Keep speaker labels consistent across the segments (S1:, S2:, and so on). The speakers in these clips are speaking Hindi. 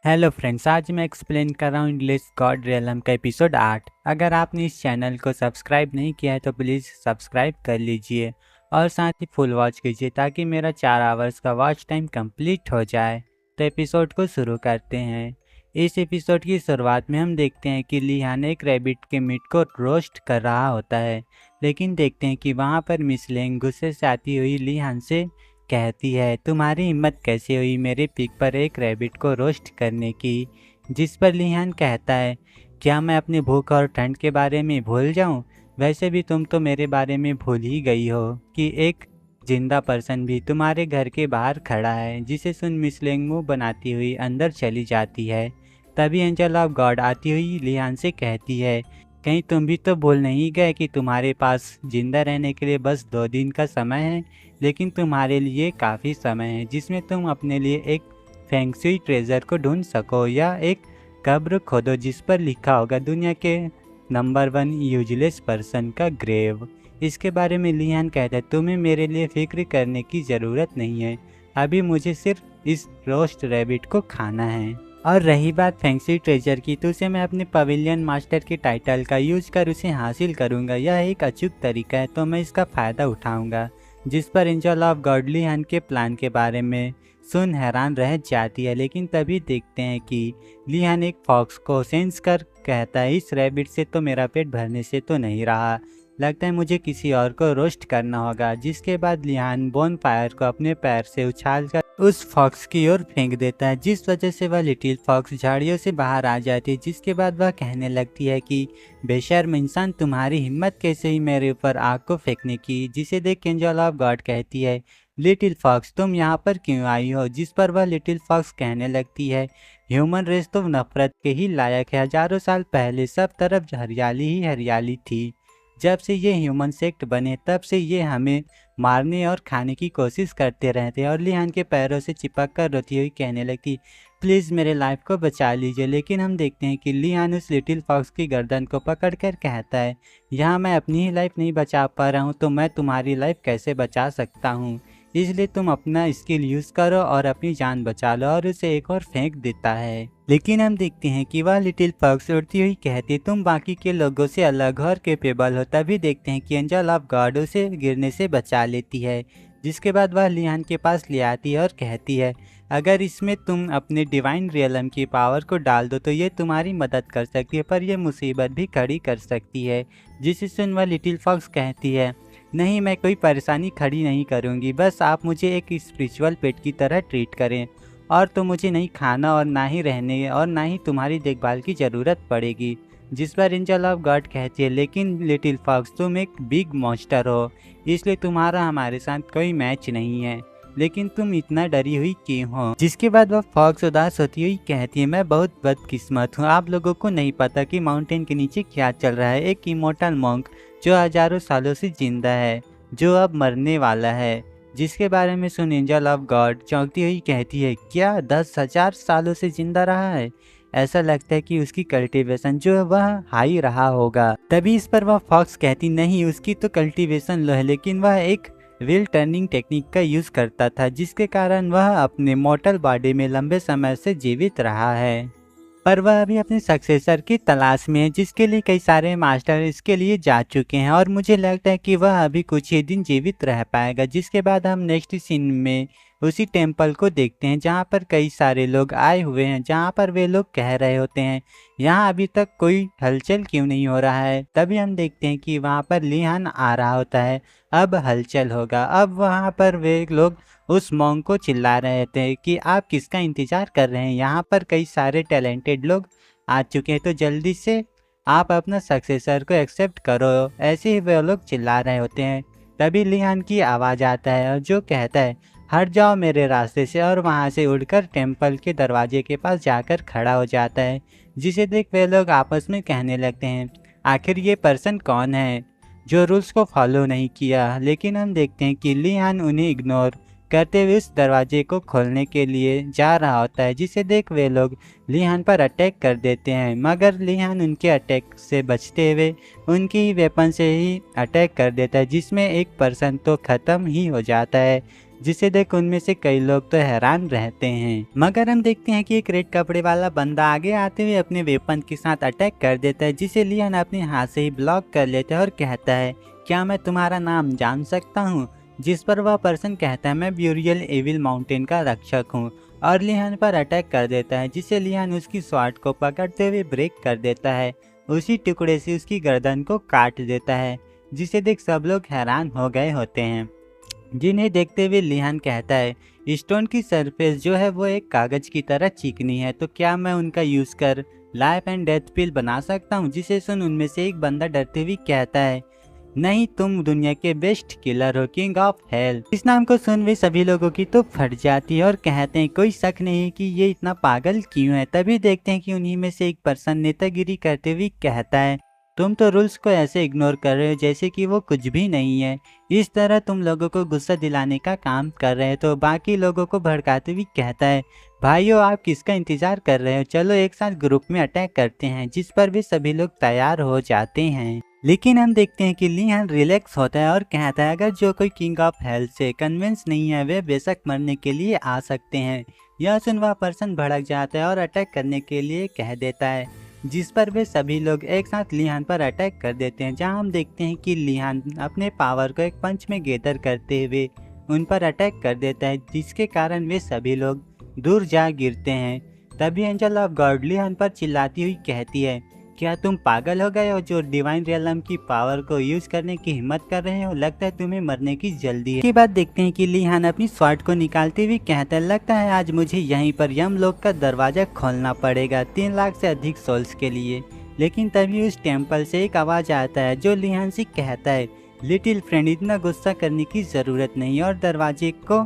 S1: हेलो फ्रेंड्स, आज मैं एक्सप्लेन कर रहा हूँ इंग्लिश गॉड रियलम का एपिसोड 8। अगर आपने इस चैनल को सब्सक्राइब नहीं किया है तो प्लीज़ सब्सक्राइब कर लीजिए और साथ ही फुल वॉच कीजिए ताकि मेरा 4 आवर्स का वॉच टाइम कंप्लीट हो जाए। तो एपिसोड को शुरू करते हैं। इस एपिसोड की शुरुआत में हम देखते हैं कि लिहान एक रैबिट के मीट को रोस्ट कर रहा होता है, लेकिन देखते हैं कि वहाँ पर मिस लेंग गुस्से से आती हुई लिहान से कहती है, तुम्हारी हिम्मत कैसे हुई मेरे पिग पर एक रैबिट को रोस्ट करने की। जिस पर लिहान कहता है, क्या मैं अपनी भूख और ठंड के बारे में भूल जाऊं? वैसे भी तुम तो मेरे बारे में भूल ही गई हो कि एक जिंदा पर्सन भी तुम्हारे घर के बाहर खड़ा है। जिसे सुन मिस लेंग मुंह बनाती हुई अंदर चली जाती है। तभी एंजल ऑफ गॉड आती हुई लिहान से कहती है, कहीं तुम भी तो भूल नहीं गए कि तुम्हारे पास जिंदा रहने के लिए बस 2 दिन का समय है, लेकिन तुम्हारे लिए काफ़ी समय है जिसमें तुम अपने लिए एक फैंक्सी ट्रेजर को ढूंढ सको या एक कब्र खोदो जिस पर लिखा होगा दुनिया के नंबर 1 यूजलेस पर्सन का ग्रेव। इसके बारे में लिहान कहता है, तुम्हें मेरे लिए फिक्र करने की ज़रूरत नहीं है, अभी मुझे सिर्फ इस रोस्ट रैबिट को खाना है। और रही बात फैंसी ट्रेजर की, तो उसे मैं अपने पवेलियन मास्टर के टाइटल का यूज कर उसे हासिल करूंगा। यह एक अचूक तरीका है तो मैं इसका फ़ायदा उठाऊंगा। जिस पर एंजल ऑफ गॉड लिहान के प्लान के बारे में सुन हैरान रह जाती है, लेकिन तभी देखते हैं कि लिहान एक फॉक्स को सेंस कर कहता है, इस रैबिट से तो मेरा पेट भरने से तो नहीं रहा, लगता है मुझे किसी और को रोस्ट करना होगा। जिसके बाद लिहान बोन फायर को अपने पैर से उछालकर उस फॉक्स की ओर फेंक देता है, जिस वजह से वह लिटिल फॉक्स झाड़ियों से बाहर आ जाती है। जिसके बाद वह कहने लगती है कि बेशर्म इंसान, तुम्हारी हिम्मत कैसे ही मेरे ऊपर आग को फेंकने की। जिसे देख एंजल ऑफ गॉड कहती है, लिटिल फॉक्स तुम यहाँ पर क्यों आई हो? जिस पर वह लिटिल फॉक्स कहने लगती है, ह्यूमन रेस तो नफरत के ही लायक है। हजारों साल पहले सब तरफ हरियाली ही हरियाली थी। जब से ये ह्यूमन सेक्ट बने तब से ये हमें मारने और खाने की कोशिश करते रहते हैं। और लिहान के पैरों से चिपक कर रोती हुई कहने लगती, प्लीज़ मेरे लाइफ को बचा लीजिए। लेकिन हम देखते हैं कि लिहान उस लिटिल फॉक्स की गर्दन को पकड़कर कहता है, यहाँ मैं अपनी ही लाइफ नहीं बचा पा रहा हूँ तो मैं तुम्हारी लाइफ कैसे बचा सकता हूँ? इसलिए तुम अपना स्किल यूज़ करो और अपनी जान बचा लो। और उसे एक और फेंक देता है। लेकिन हम देखते हैं कि वह लिटिल फॉक्स उड़ती हुई कहती, तुम बाकी के लोगों से अलग और कैपेबल हो। तभी देखते हैं कि एंजल ऑफ गॉड उसे गिरने से बचा लेती है। जिसके बाद वह लिहान के पास ले आती है और कहती है, अगर इसमें तुम अपने डिवाइन रियलम की पावर को डाल दो तो ये तुम्हारी मदद कर सकती है, पर यह मुसीबत भी खड़ी कर सकती है। जिसे सुन वह लिटिल फॉक्स कहती है, नहीं, मैं कोई परेशानी खड़ी नहीं करूँगी, बस आप मुझे एक स्पिरिचुअल पेट की तरह ट्रीट करें और तो मुझे नहीं खाना और ना ही रहने और ना ही तुम्हारी देखभाल की ज़रूरत पड़ेगी। जिस पर एंजल ऑफ गॉड कहती है, लेकिन लिटिल फॉक्स तुम एक बिग मॉन्स्टर हो, इसलिए तुम्हारा हमारे साथ कोई मैच नहीं है। लेकिन तुम इतना डरी हुई क्यों हो? जिसके बाद वह फॉक्स उदास होती हुई कहती है, मैं बहुत बदकिस्मत हूँ, आप लोगों को नहीं पता कि माउंटेन के नीचे क्या चल रहा है। एक इमोर्टल मॉन्क जो हजारों सालों से जिंदा है, जो अब मरने वाला है। जिसके बारे में सुन एंजल ऑफ गॉड चौंकती हुई कहती है, क्या 10,000 सालों से जिंदा रहा है? ऐसा लगता है कि उसकी कल्टीवेशन जो है वह हाई रहा होगा। तभी इस पर वह फॉक्स कहती, नहीं, उसकी तो कल्टीवेशन लो है, लेकिन वह एक व्हील टर्निंग टेक्निक का यूज करता था, जिसके कारण वह अपने मॉर्टल बॉडी में लंबे समय से जीवित रहा है। पर वह अभी अपने सक्सेसर की तलाश में है, जिसके लिए कई सारे मास्टर इसके लिए जा चुके हैं और मुझे लगता है कि वह अभी कुछ ही दिन जीवित रह पाएगा। जिसके बाद हम नेक्स्ट सीन में उसी टेम्पल को देखते हैं जहां पर कई सारे लोग आए हुए हैं, जहां पर वे लोग कह रहे होते हैं, यहाँ अभी तक कोई हलचल क्यों नहीं हो रहा है। तभी हम देखते हैं कि वहां पर लिहान आ रहा होता है, अब हलचल होगा। अब वहां पर वे लोग उस मॉन्क को चिल्ला रहे थे कि आप किसका इंतज़ार कर रहे हैं, यहाँ पर कई सारे टैलेंटेड लोग आ चुके हैं, तो जल्दी से आप अपना सक्सेसर को एक्सेप्ट करो। ऐसे ही वे लोग चिल्ला रहे होते हैं। तभी लिहान की आवाज़ आता है और जो कहता है, हट जाओ मेरे रास्ते से, और वहाँ से उड़कर टेम्पल के दरवाजे के पास जाकर खड़ा हो जाता है। जिसे देख वे लोग आपस में कहने लगते हैं, आखिर ये पर्सन कौन है जो रूल्स को फॉलो नहीं किया। लेकिन हम देखते हैं कि लिहान उन्हें इग्नोर करते हुए उस दरवाजे को खोलने के लिए जा रहा होता है। जिसे देख वे लोग लिहान पर अटैक कर देते हैं, मगर लिहान उनके अटैक से बचते हुए उनकी ही वेपन से ही अटैक कर देता है, जिसमें एक पर्सन तो ख़त्म ही हो जाता है। जिसे देख उनमें से कई लोग तो हैरान रहते हैं। मगर हम देखते हैं कि एक रेड कपड़े वाला बंदा आगे आते हुए अपने वेपन के साथ अटैक कर देता है, जिसे लियान अपने हाथ से ही ब्लॉक कर लेता है और कहता है, क्या मैं तुम्हारा नाम जान सकता हूँ? जिस पर वह पर्सन कहता है, मैं ब्यूरियल एविल माउंटेन का रक्षक हूँ, और लियान पर अटैक कर देता है, जिसे लियान उसकी स्वॉर्ड को पकड़ते हुए ब्रेक कर देता है। उसी टुकड़े से उसकी गर्दन को काट देता है, जिसे देख सब लोग हैरान हो गए होते हैं। जिन्हें देखते हुए लिहान कहता है, स्टोन की सरफेस जो है वो एक कागज की तरह चिकनी है, तो क्या मैं उनका यूज कर लाइफ एंड डेथ पिल बना सकता हूँ? जिसे सुन उनमें से एक बंदा डरते हुए कहता है, नहीं, तुम दुनिया के बेस्ट किलर हो, किंग ऑफ हेल। इस नाम को सुन वे सभी लोगों की तो फट जाती है और कहते हैं, कोई शक नहीं कि ये इतना पागल क्यों है। तभी देखते हैं कि उन्हीं में से एक पर्सन नेतागिरी करते हुए कहता है, तुम तो रूल्स को ऐसे इग्नोर कर रहे हो जैसे कि वो कुछ भी नहीं है। इस तरह तुम लोगों को गुस्सा दिलाने का काम कर रहे हो। तो बाकी लोगों को भड़काते हुए कहता है, भाइयों आप किसका इंतजार कर रहे हो, चलो एक साथ ग्रुप में अटैक करते हैं। जिस पर भी सभी लोग तैयार हो जाते हैं। लेकिन हम देखते हैं कि लियान रिलैक्स होता है और कहता है, अगर जो कोई किंग ऑफ हेल से कन्विंस नहीं है वे बेशक मरने के लिए आ सकते हैं। यह सुन वह पर्सन भड़क जाता है और अटैक करने के लिए कह देता है, जिस पर वे सभी लोग एक साथ लिहान पर अटैक कर देते हैं। जहां हम देखते हैं कि लिहान अपने पावर को एक पंच में गैदर करते हुए उन पर अटैक कर देता है, जिसके कारण वे सभी लोग दूर जा गिरते हैं। तभी एंजल ऑफ गॉड लिहान पर चिल्लाती हुई कहती है, क्या तुम पागल हो गए हो जो डिवाइन रियलम की पावर को यूज करने की हिम्मत कर रहे हो? लगता है तुम्हें मरने की जल्दी है। के बाद देखते हैं कि लिहान अपनी स्वॉर्ड को निकालते हुए कहता है, लगता है आज मुझे यहीं पर यमलोक का दरवाजा खोलना पड़ेगा 3 लाख से अधिक सोल्स के लिए। लेकिन तभी उस टेम्पल से एक आवाज आता है जो लिहान से कहता है, लिटिल फ्रेंड इतना गुस्सा करने की जरूरत नहीं, और दरवाजे को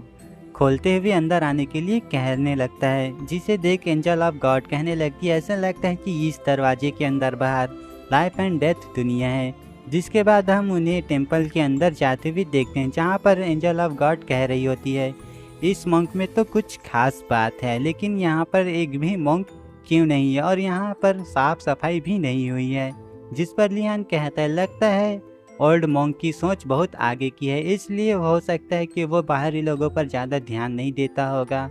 S1: खोलते हुए अंदर आने के लिए कहने लगता है। जिसे देख एंजल ऑफ गॉड कहने लगती है, ऐसा लगता है कि इस दरवाजे के अंदर बाहर लाइफ एंड डेथ दुनिया है। जिसके बाद हम उन्हें टेंपल के अंदर जाते हुए देखते हैं, जहाँ पर एंजल ऑफ गॉड कह रही होती है, इस मॉन्क में तो कुछ खास बात है, लेकिन यहाँ पर एक भी मॉन्क क्यों नहीं है, और यहाँ पर साफ सफाई भी नहीं हुई है। जिस पर लियान कहता है, लगता है ओल्ड मॉन्क की सोच बहुत आगे की है, इसलिए हो सकता है कि वो बाहरी लोगों पर ज़्यादा ध्यान नहीं देता होगा।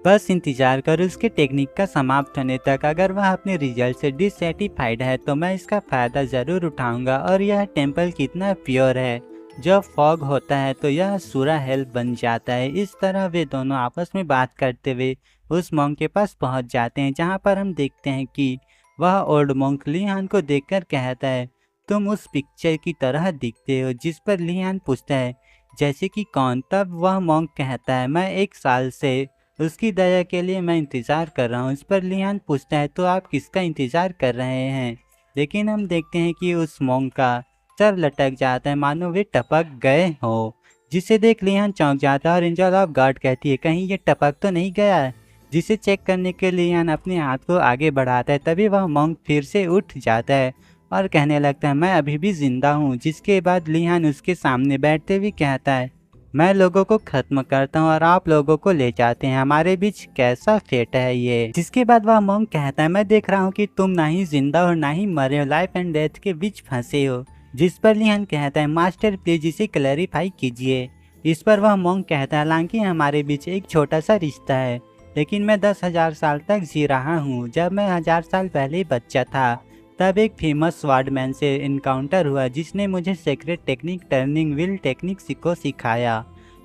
S1: बस इंतजार कर उसके टेक्निक का समाप्त होने तक। अगर वह अपने रिजल्ट से डिससेटिस्फाइड है तो मैं इसका फ़ायदा ज़रूर उठाऊंगा। और यह टेम्पल कितना प्योर है, जब फॉग होता है तो यह सूरा हेल बन जाता है। इस तरह वे दोनों आपस में बात करते हुए उस मॉन्क के पास पहुंच जाते हैं, जहां पर हम देखते हैं कि वह ओल्ड मॉन्क लियान को देखकर कहता है, तुम उस पिक्चर की तरह दिखते हो। जिस पर लियान पूछता है, जैसे कि कौन? तब वह मॉन्क कहता है, मैं 1 साल से उसकी दया के लिए मैं इंतज़ार कर रहा हूँ। इस पर लियान पूछता है, तो आप किसका इंतज़ार कर रहे हैं? लेकिन हम देखते हैं कि उस मॉन्क का सर लटक जाता है, मानो वे टपक गए हो। जिसे देख लियान चौंक जाता है और एंजल ऑफ गॉड कहती है, कहीं ये टपक तो नहीं गया? जिसे चेक करने के लिए लियान अपने हाथ को आगे बढ़ाता है। तभी वह मॉन्क फिर से उठ जाता है और कहने लगता है, मैं अभी भी जिंदा हूँ। जिसके बाद लियान उसके सामने बैठते हुए कहता है, मैं लोगों को खत्म करता हूँ और आप लोगों को ले जाते हैं, हमारे बीच कैसा फेट है ये। जिसके बाद वह मॉन्क कहता है, मैं देख रहा हूँ कि तुम ना ही जिंदा हो ना ही मरे हो, लाइफ एंड डेथ के बीच फंसे हो। जिस पर लियान कहता है, मास्टर प्लीज इसे क्लैरिफाई कीजिए। इस पर वह मॉन्क कहता है, हालांकि हमारे बीच एक छोटा सा रिश्ता है, लेकिन मैं 10,000 साल तक जी रहा हूँ। जब मैं 1000 साल पहले बच्चा था तब एक फेमस स्वॉर्डमैन से इनकाउंटर हुआ, जिसने मुझे secret technique turning wheel technique को सिखाया,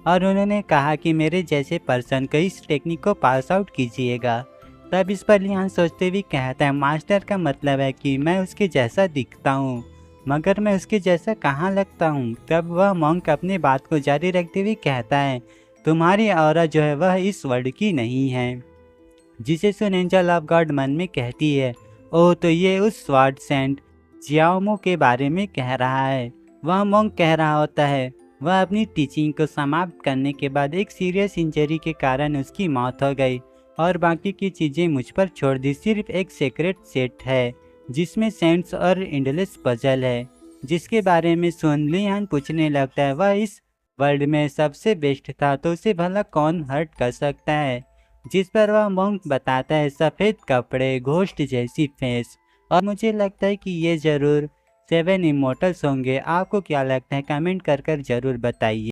S1: और उन्होंने कहा कि मेरे जैसे पर्सन को इस टेक्निक को पास आउट कीजिएगा। तब इस पर लियान सोचते हुए कहता है, मास्टर का मतलब है कि मैं उसके जैसा दिखता हूँ, मगर मैं उसके जैसा कहाँ लगता हूँ? तब वह मॉन्क अपनी बात को जारी रखते हुए कहता है, तुम्हारी ऑरा जो है वह इस वर्ल्ड की नहीं है। जिसे सुन एंजल ऑफ गॉड मन में कहती है, ओह तो ये उस स्वॉर्ड सेंट जियाओमो के बारे में कह रहा है। वह मॉन्क कह रहा होता है, वह अपनी टीचिंग को समाप्त करने के बाद एक सीरियस इंजरी के कारण उसकी मौत हो गई, और बाकी की चीज़ें मुझ पर छोड़ दी। सिर्फ एक सीक्रेट सेट है जिसमें सेंट्स और इंडलेस पजल है, जिसके बारे में सुन लियान पूछने लगता है, वह इस वर्ल्ड में सबसे बेस्ट था तो उसे भला कौन हर्ट कर सकता है? जिस पर वह मॉन्क बताता है, सफ़ेद कपड़े, घोस्ट जैसी फेस, और मुझे लगता है कि ये ज़रूर 7 इमोर्टल्स होंगे। आपको क्या लगता है? कमेंट कर जरूर बताइए।